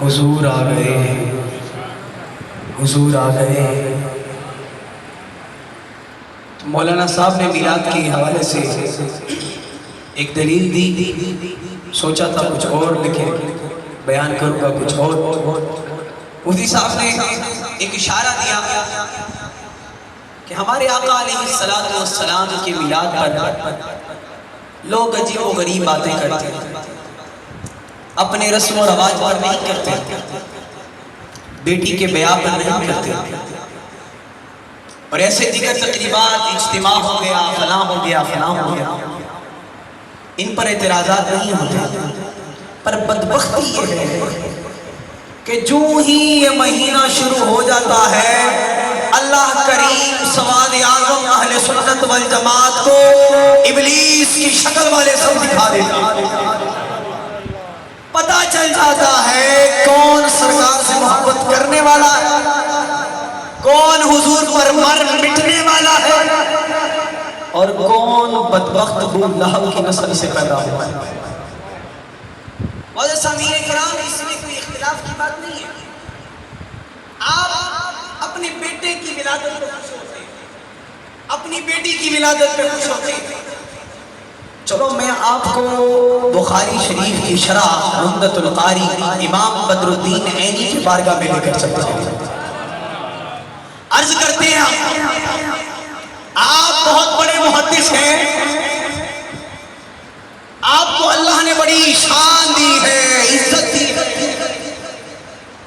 حضور آ گئے، حضور آ گئے۔ تو مولانا صاحب نے میلاد کے حوالے سے ایک دلیل دی، سوچا تھا کچھ اور لکھے، بیان کروں گا کچھ اور۔ مفتی صاحب نے ایک اشارہ دیا کہ ہمارے آقا علیہ السلام کے میلاد پر لوگ عجیب و غریب باتیں کرتے ہیں، اپنے رسم و رواج پر نہیں کرتے، بیٹی کے بیاہ پر نہیں کرتے، اور ایسے دیگر تقریبات، اجتماع ہو گیا، فلاں ہو گیا، فلاں ہو گیا، ان پر اعتراضات نہیں ہوتے۔ پر بدبختی یہ ہے کہ جو ہی یہ مہینہ شروع ہو جاتا ہے، اللہ کریم سواد اعظم اہل سنت والجماعت کو ابلیس کی شکل والے سب دکھا دیتا ہے۔ پتہ چل جاتا ہے کون سرکار سے محبت کرنے والا ہے، کون حضور پر مر مٹنے والا ہے، اور کون بدبخت ابو لہب کی نسل سے پیدا ہوا ہے۔ معزز سامعین کرام، اس میں کوئی اختلاف کی بات نہیں ہے۔ آپ اپنے بیٹے کی ولادت پہ خوش ہوتے ہیں، اپنی بیٹی کی ولادت پہ خوش ہوتے ہیں۔ چلو میں آپ کو بخاری شریف کی شرح عمدۃ القاری امام بدر الدین عینی کی بارگاہ میں لے کر چلتا ہوں۔ عرض کرتے ہیں آپ بہت بڑے محدث ہیں، آپ کو اللہ نے بڑی شان دی ہے، عزت دی ہے،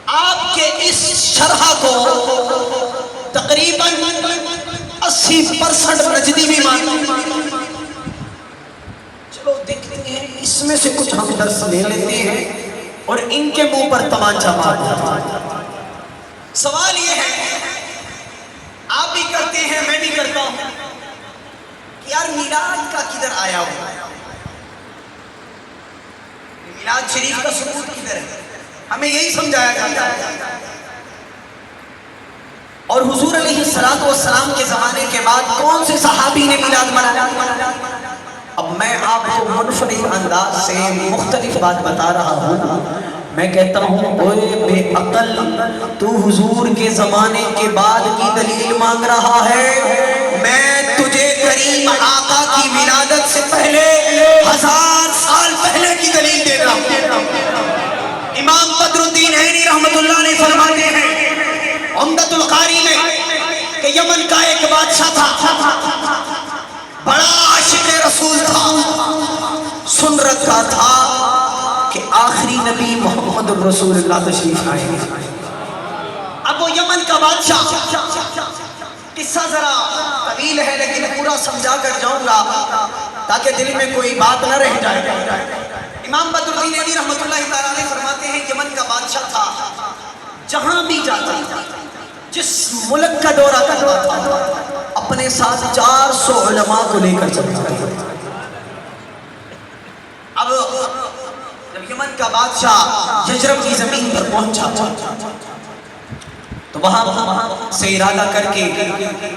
آپ کے اس شرح کو تقریباً 80% نجدی بھی مانتے۔ چلو دیکھتے ہیں اس میں سے کچھ ہم درس لے لیتے ہیں اور ان کے منہ پر تمانچہ مارتے ہیں۔ سوال یہ ہے، آپ بھی کرتے ہیں، میں بھی کرتا ہوں، کہ یار میلاد کا کدھر آیا ہوا ہے؟ میلاد شریف کا ثبوت کدھر ہے؟ ہمیں یہی سمجھایا جاتا ہے۔ اور حضور علیہ السلام کے زمانے کے بعد کون سے صحابی نے میلاد منایا؟ اب میں آپ کو منفرد انداز سے مختلف بات بتا رہا ہوں۔ میں کہتا ہوں اوے بے عقل، تو حضور کے زمانے کے بعد کی دلیل مانگ رہا ہے، میں تجھے کریم آقا کی ولادت سے پہلے 1000 سال پہلے کی دلیل دے رہا ہوں۔ امام بدر الدین عینی رحمت اللہ نے فرماتے ہیں عمدۃ القاری میں کہ یمن کا ایک بادشاہ تھا، بڑا عاشق رسول تھا، سن رکھا تھا کہ آخری نبی محمد رسول اللہ تشریف آئے گے۔ اب وہ یمن کا بادشاہ، قصہ ذرا طویل ہے لیکن پورا سمجھا کر جاؤں گا تاکہ دل میں کوئی بات نہ رہ جائے۔ امام بدر الدین عینی رحمت اللہ تعالیٰ علیہ فرماتے ہیں یمن کا بادشاہ تھا، جہاں بھی جاتا تھا، جس ملک کا دورہ کرتا تھا، اپنے ساتھ 400 علماء کو لے کر چلتا تھا۔ اب جب یمن کا بادشاہ یجرب کی زمین پر پہنچا تو وہاں سے ارادہ کر کے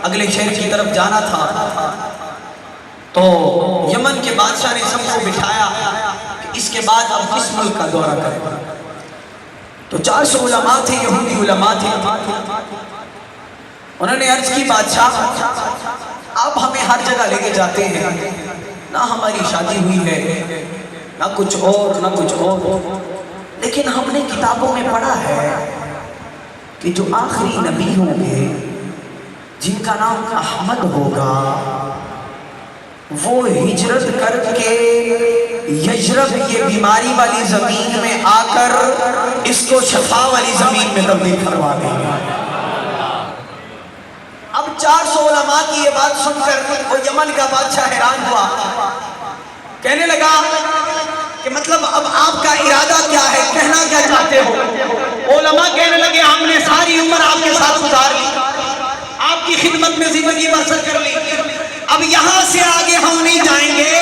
اگلے شہر کی طرف جانا تھا، تو یمن کے بادشاہ نے سب کو بٹھایا کہ اس کے بعد اب کس ملک کا دورہ کریں۔ تو 400 علماء تھے، یہودی علماء تھے۔ انہوں نے عرض کی بادشاہ آپ ہمیں ہر جگہ لے کے جاتے ہیں، نہ ہماری شادی ہوئی ہے، نہ کچھ اور، نہ کچھ اور، لیکن ہم نے کتابوں میں پڑھا ہے کہ جو آخری نبی ہوں گے جن کا نام احمد ہوگا، وہ ہجرت کر کے یجرب یہ بیماری والی زمین میں آ کر اس کو شفا والی زمین میں تبدیل کروا دیں گے۔ اب 400 علماء کی یہ بات سن کر وہ یمن کا بادشاہ حیران ہوا، کہنے لگا کہ مطلب اب آپ کا ارادہ کیا ہے، کہنا کیا چاہتے ہو؟ علماء کہنے لگے ہم نے ساری عمر آپ کے ساتھ گزار لی، آپ کی خدمت میں زندگی بسر کر لی، اب یہاں سے آگے ہم نہیں جائیں گے،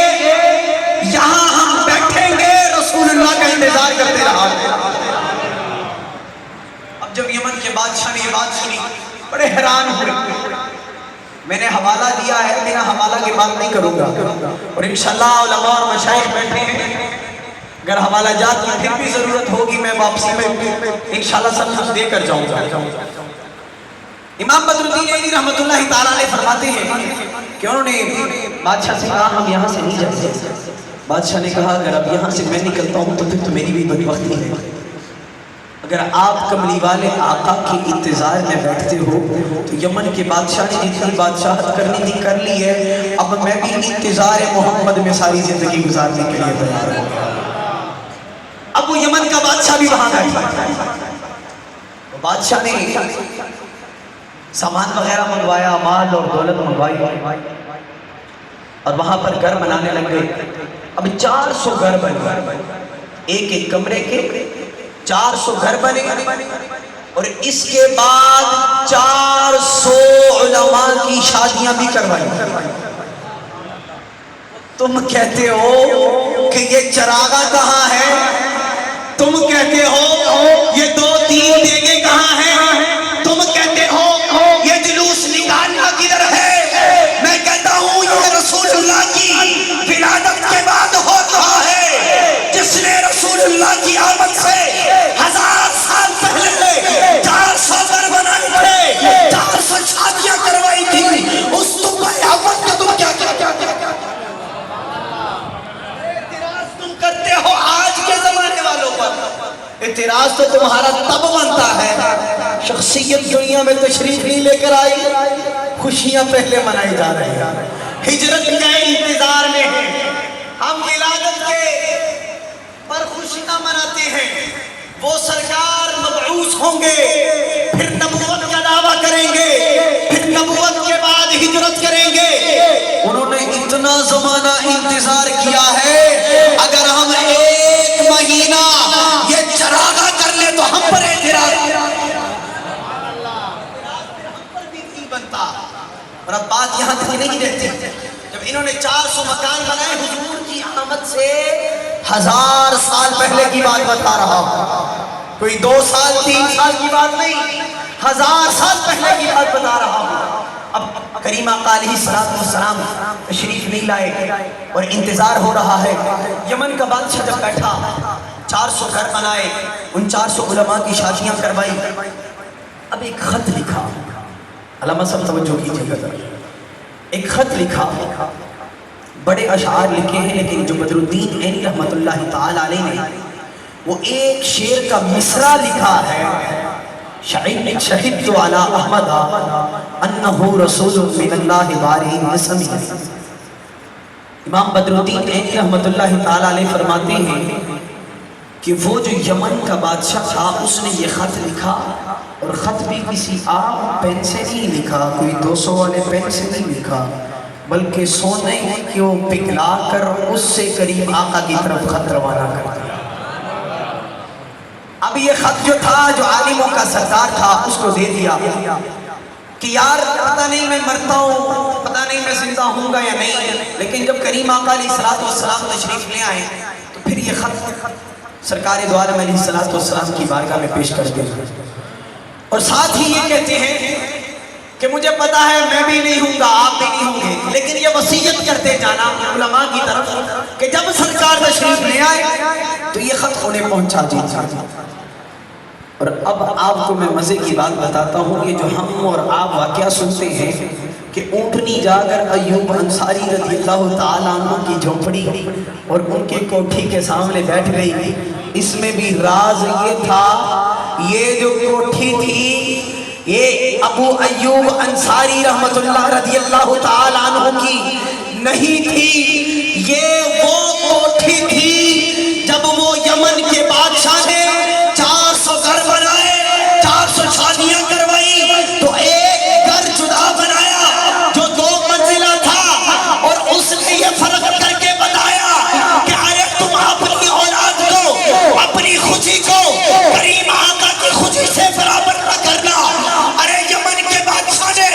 یہاں ہم بیٹھیں گے، رسول اللہ کا انتظار کرتے رہا۔ اب جب یمن کے بادشاہ نے یہ بات سنی بڑے حیران ہوئے۔ میں نے حوالہ دیا ہے، میرا حوالہ کی بات نہیں کروں گا، اور انشاءاللہ علماء اور مشائخ بیٹھے ہیں، اگر حوالہ جات کی پھر بھی ضرورت ہوگی میں واپسی میں انشاءاللہ سب کچھ دے کر جاؤں گا۔ امام بدر الدین ایلی رحمۃ اللہ تعالیٰ علیہ فرماتے ہیں کہ انہوں نے بادشاہ سے کہا ہم یہاں سے نہیں جاتے۔ بادشاہ نے کہا اگر اب یہاں سے میں نکلتا ہوں تو پھر تو میری بھی بدبختی ہے، اگر آپ کملی والے آقا کے انتظار میں بیٹھتے ہو تو یمن کے بادشاہ نے جتنی بادشاہت کرنی تھی کر لی ہے، اب میں بھی انتظار محمد میں ساری زندگی گزارنے کے لیے تیار ہوں۔ اب وہ یمن کا بادشاہ بھی وہاں بیٹھا، بادشاہ نے سامان وغیرہ منگوایا، مال اور دولت منگوائی اور وہاں پر گھر بنانے لگ گئے۔ اب 400 گھر بنے، ایک ایک کمرے کے 400 گھر بنے، اور اس کے بعد 400 علماء کی شادیاں بھی کروائی۔ تم کہتے ہو کہ یہ چراغاں کہاں ہے؟ تم کہتے ہو یہ 2-3 دیگیں کہاں ہیں؟ تم کہتے ہو یہ جلوس نکالنا کدھر ہے؟ میں کہتا ہوں یہ رسول اللہ کی ولادت کے بعد ہو رہا ہے، جس نے رسول اللہ کی آمد سے 1000 سال پہلے 400 گھر بنائے تھے، 400 شادیاں کروائی تھی، اس تم کا آمد کا تم کیا اعتراض تم کرتے ہو آج کے زمانے والوں پر؟ اعتراض تو تمہارا تب بنتا ہے شخصیت دنیا میں تشریف نہیں لے کر آئی، خوشیاں پہلے منائی جا رہی ہیں، ہجرت کے انتظار میں ہیں، ہم ولادت کے پر خوشیاں مناتے ہیں، وہ سرکار مبعوث ہوں گے، پھر نبوت کا دعویٰ کریں گے، پھر نبوت کے بعد ہجرت کریں گے۔ انہوں نے اتنا زمانہ انتظار کیا ہے، اگر ہم 1 مہینہ یہ چراغاں کر لیں تو ہم پر اعتراض بنتا۔ اور اب بات یہاں تک نہیں رہتی، جب انہوں نے 400 مکان بنائے، حضور کی آمد سے 1000 سال پہلے کی بات بتا رہا ہوں، کوئی 2 سال 3 سال کی بات نہیں، 1000 سال پہلے کی بات بتا رہا ہوں۔ اب کریم آقا علیہ السلام تشریف نہیں لائے اور انتظار ہو رہا ہے۔ یمن کا بادشاہ جب بیٹھا، 400 گھر بنائے، ان 400 علماء کی شادیاں کروائی، اب ایک خط لکھا، علامہ صاحب توجہ کیجئے گا، ایک خط لکھا، بڑے اشعار لکھے ہیں، لیکن جو بدر الدین ایلی رحمۃ اللہ تعالی علیہ نے وہ ایک شعر کا مصرع لکھا ہے، شہدت علی احمد انہ رسول من اللہ باری نسمی۔ امام بدر الدین ایلی رحمۃ اللہ تعالی علیہ فرماتے ہیں کہ وہ جو یمن کا بادشاہ تھا اس نے یہ خط لکھا، اور خط بھی کسی عام پین سے نہیں لکھا، کوئی 200 والے پین سے نہیں لکھا، بلکہ سونے کو پگھلا کر اس سے کریم آقا کی طرف خط روانہ کر دیا۔ اب یہ خط جو تھا، جو عالموں کا سردار تھا، اس کو دے دیا کہ یار پتہ نہیں میں مرتا ہوں، پتہ نہیں میں زندہ ہوں گا یا نہیں، لیکن جب کریم آقا علیہ السلام تشریف لے آئے تو پھر یہ خط سرکار دو عالم علیہ السلام کی بارگاہ میں پیش کر دیا، اور ساتھ ہی یہ کہتے ہیں کہ مجھے پتا ہے میں بھی نہیں ہوں گا، آپ بھی نہیں ہوں گے، لیکن یہ وصیت کرتے جانا علماء کی طرف کہ جب سرکار تشریف لے آئے تو یہ خط انہیں پہنچا دیجیے۔ اور اب آپ کو میں مزے کی بات بتاتا ہوں کہ جو ہم اور آپ واقعہ سنتے ہیں کہ اونٹنی جا کر ایوب انصاری رضی اللہ تعالیٰ عنہ کی جھونپڑی اور ان کے کوٹھی کے سامنے بیٹھ گئی، اس میں بھی راز یہ تھا، یہ جو کوٹھی تھی یہ ابو ایوب انصاری رحمت اللہ رضی اللہ تعالیٰ عنہ کی نہیں تھی، یہ وہ کوٹھی تھی جب وہ یمن کے بادشاہ نے 400 گھر بنائے، 400 شادیاں کروائی، تو ایک گھر جدا بنایا جو 2 منزلہ تھا، اور اس نے یہ فرق کر کے بتایا کہ آئے تم اپنی اولاد کو، اپنی خوشی کو کریم آقا کی خوشی سے برابر نہ کرنا۔ ارے یمن کے بادشاہ نے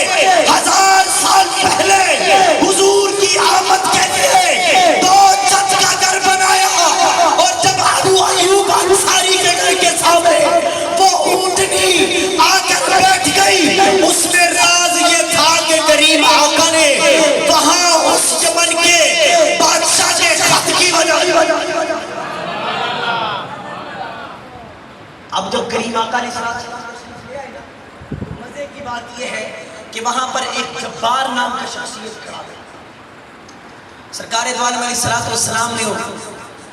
1000 سال پہلے حضور کی آمد کے لیے 2 چھت کا گھر کریم آقا علیہ السلام لے آئے نا، مزے کی بات یہ ہے کہ وہاں پر ایک جبار نام کا شخصیت کھڑا تھا. سرکار دو عالم علیہ السلام نے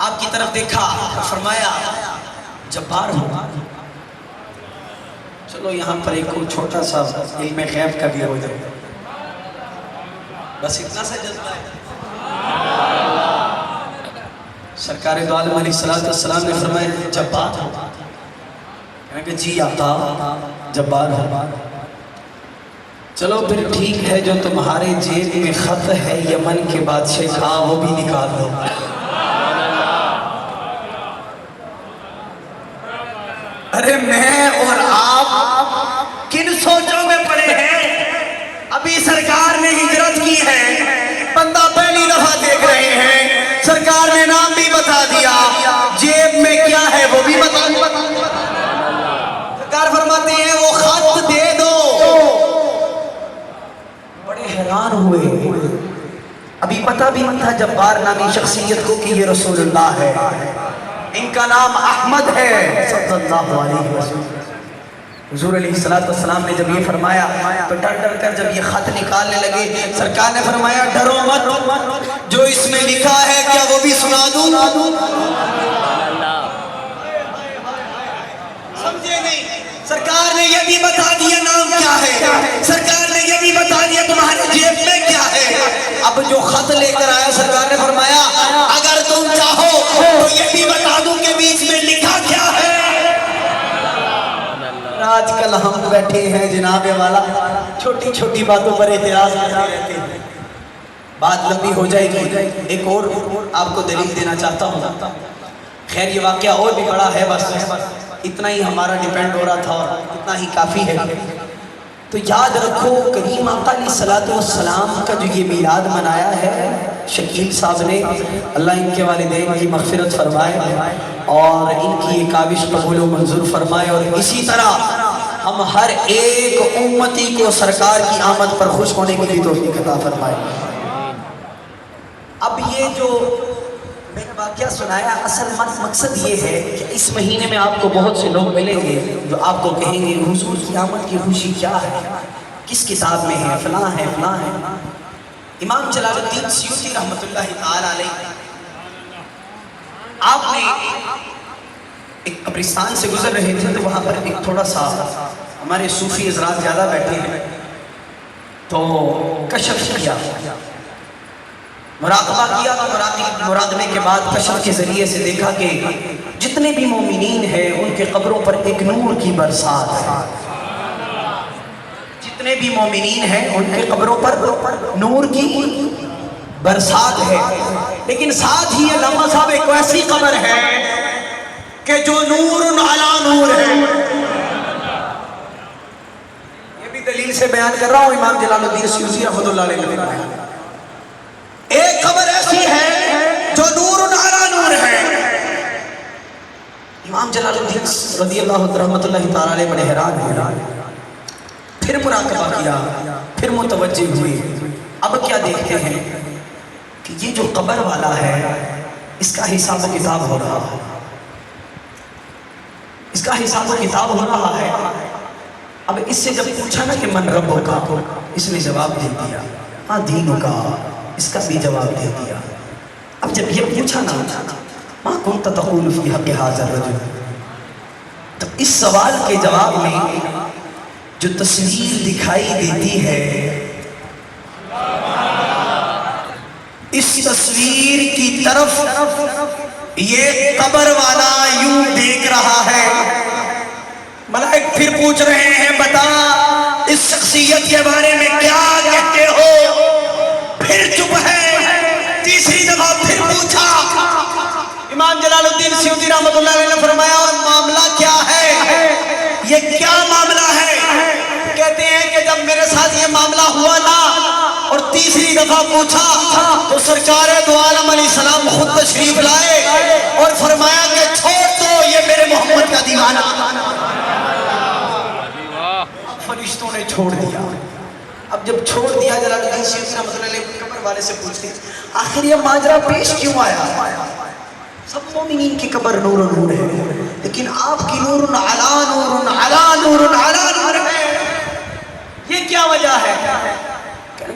آپ کی طرف دیکھا اور فرمایا جبار ہو. چلو یہاں پر ایک چھوٹا سا علم غیب کا بھی ہو جائے، بس اتنا سا جذبہ ہے. سرکار دو عالم علیہ السلام نے فرمایا جبار ہو. کہا کہ جی آقا جبار ہو. چلو پھر ٹھیک ہے، جو تمہارے جیب میں خط ہے یمن کے بادشاہ کا وہ بھی نکال دو. ارے میں اور آپ کن سوچوں میں پڑے ہیں؟ ابھی سرکار نے ہجرت کی ہے، بندہ پہلی دفعہ دیکھ رہے ہیں، سرکار نے نام بھی بتا دیا، جیب میں کیا ہے وہ بھی بتا دیا. سرکار فرماتے ہیں وہ خط دے دو. بڑے حیران ہوئے، ابھی پتہ بھی نہیں تھا جبار نامی شخصیت کو کہ یہ رسول اللہ ہے. ان کا نام احمد ہے صلی اللہ علیہ وسلم. حضور علیہ السلام نے جب یہ فرمایا تو ڈر ڈر کر جب یہ خط نکالنے لگے، سرکار نے فرمایا ڈرو مت، جو اس میں لکھا ہے کیا وہ بھی سنا دوں؟ سمجھے نہیں؟ سرکار نے یہ بھی بتا دیا نام کیا ہے، سرکار نے یہ بھی بتا دیا تمہارے جیب میں کیا ہے. اب جو خط لے کر آیا سرکار نے فرمایا اگر تم چاہو تو یہ بھی بتا دوں کہ بیچ میں لکھا کیا ہے. آج کل ہم بیٹھے ہیں جناب والا چھوٹی چھوٹی باتوں پر اعتراض کرتے رہتے ہیں، بات لمبی ہو جائے گی. ایک اور آپ کو دلیل دینا چاہتا ہوں. خیر یہ واقعہ اور بھی بڑا ہے، بس اتنا ہی ہمارا ڈیپینڈ ہو رہا تھا اور اتنا ہی کافی ہے. تو یاد رکھو کریم آقا علیہ السلام کا جو یہ میلاد منایا ہے شکیل صاحب نے، اللہ ان کے والدین کی مغفرت فرمائے اور ان کی یہ کاوش قبول و منظور فرمائے، اور اسی طرح ہم ہر ایک امتی کو سرکار کی آمد پر خوش ہونے کی بھی توفیق عطا فرمائے. اب یہ جو میں نے واقعہ سنایا اصل مقصد یہ ہے کہ اس مہینے میں آپ کو بہت سے لوگ ملیں گے جو آپ کو کہیں گے حضور کی آمد کی خوشی کیا ہے، کس کتاب میں ہے، فلاں ہے فلاں ہے. امام جلال الدین سیوطی رحمۃ اللہ تعالی علیہ آپ نے ایک قبرستان سے گزر رہے تھے تو وہاں پر ایک تھوڑا سا ہمارے صوفی حضرات زیادہ بیٹھے ہیں تو کشف کیا، مراقبہ کیا تو مراقبے کے بعد کشف کے ذریعے سے دیکھا کہ جتنے بھی مومنین ہیں ان کے قبروں پر ایک نور کی برسات ہے. جتنے بھی مومنین ہیں ان کے قبروں پر نور کی برسات ہے. لیکن ساتھ ہی علامہ صاحب ایک ایسی قبر ہے کہ جو نور علی نور ہے. یہ بھی دلیل سے بیان کر رہا ہوں، امام جلال الدین سیوطی رحمۃ اللہ علیہ نے ایک خبر ایسی ہے جو نور علی نور ہے. امام جلال الدین رضی اللہ رحمۃ اللہ تعالی علیہ بڑے حیران ہوئے، پھر مراقبہ کیا، پھر متوجہ ہوئے. اب کیا دیکھتے ہیں کہ یہ جو قبر والا ہے اس کا حساب و کتاب ہو رہا ہے، اس کا حساب و کتاب ہو رہا ہے. اب اس سے جب پوچھا نا کہ من رب کا، اس نے جواب دے دیا ہاں دین کا، اس کا بھی جواب دے دیا. اب جب یہ پوچھا نا ما کنت تقول فی حق ھذا الرجل، تو اس سوال کے جواب میں جو تصویر دکھائی دیتی ہے اس تصویر کی طرف یہ قبر والا یوں دیکھ رہا ہے. ملائک پھر پوچھ رہے ہیں بتا اس شخصیت کے بارے میں کیا کہتے ہو، پھر چپ ہے. تیسری دفعہ پھر پوچھا. امام جلال الدین سیوطی رحمۃ اللہ علیہ نے فرمایا معاملہ کیا ہے، یہ کیا معاملہ ہے؟ کہتے ہیں کہ جب میرے ساتھ یہ معاملہ ہوا نا اور تیسری دفعہ پوچھا تو سرکار دو عالم علیہ السلام خود تشریف لائے اور فرمایا کہ چھوڑ دو یہ میرے محمد کا دیوانہ. فرشتوں نے چھوڑ دیا. اب جب چھوڑ دیا جلال الدین سیوطی رحمۃ اللہ علیہ قبر والے سے پوچھتے آخر یہ ماجرا پیش کیوں آیا؟ سب مومنین کی قبر نور و نور ہے لیکن آپ کی نور علی نور علی نور علی نور ہے. یہ کیا وجہ ہے؟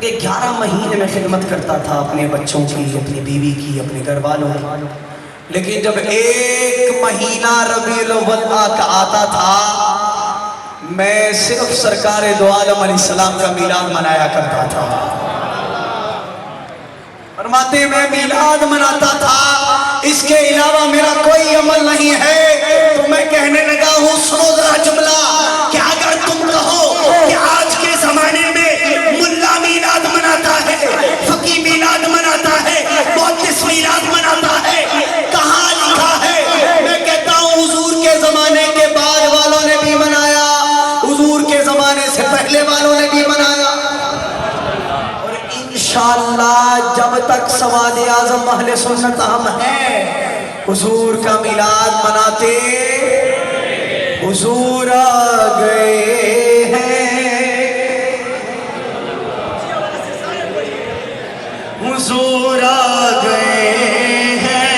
کہ 11 مہینے میں خدمت کرتا تھا اپنے بچوں کی، اپنی بیوی کی، اپنے گھر والوں کی، لیکن جب 1 مہینہ ربیع الاول کا آتا تھا میں صرف سرکار دو عالم علیہ السلام کا میلاد منایا کرتا تھا. فرماتے میں میلاد مناتا تھا، اس کے علاوہ میرا کوئی عمل نہیں ہے. تو میں کہنے لگا ہوں سنو ذرا جملہ کہ اگر تم کہو کہ آج کے زمانے میں ملا میلاد مناتا ہے، فقی میلاد مناتا ہے، محدث میلاد مناتا ہے، کہاں لکھا ہے؟ میں کہتا ہوں حضور کے زمانے کے بعد والوں نے بھی منایا، حضور کے زمانے سے پہلے والوں نے بھی منایا، اور انشاءاللہ جب تک سواد اعظم اہل سنت ہم ہیں حضور کا میلاد مناتے. حضور آ گئے ہیں، حضور آ گئے ہیں،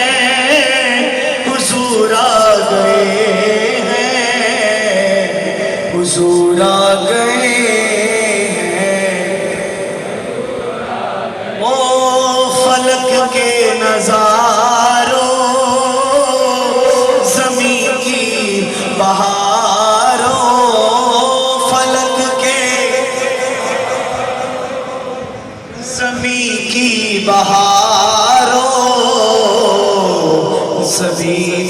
حضور آ گئے ہیں، حضور آ گئے ہیں. او فلک کے نظاروں، زمین کی بہاروں، فلک کے زمین کی بہاروں، زمین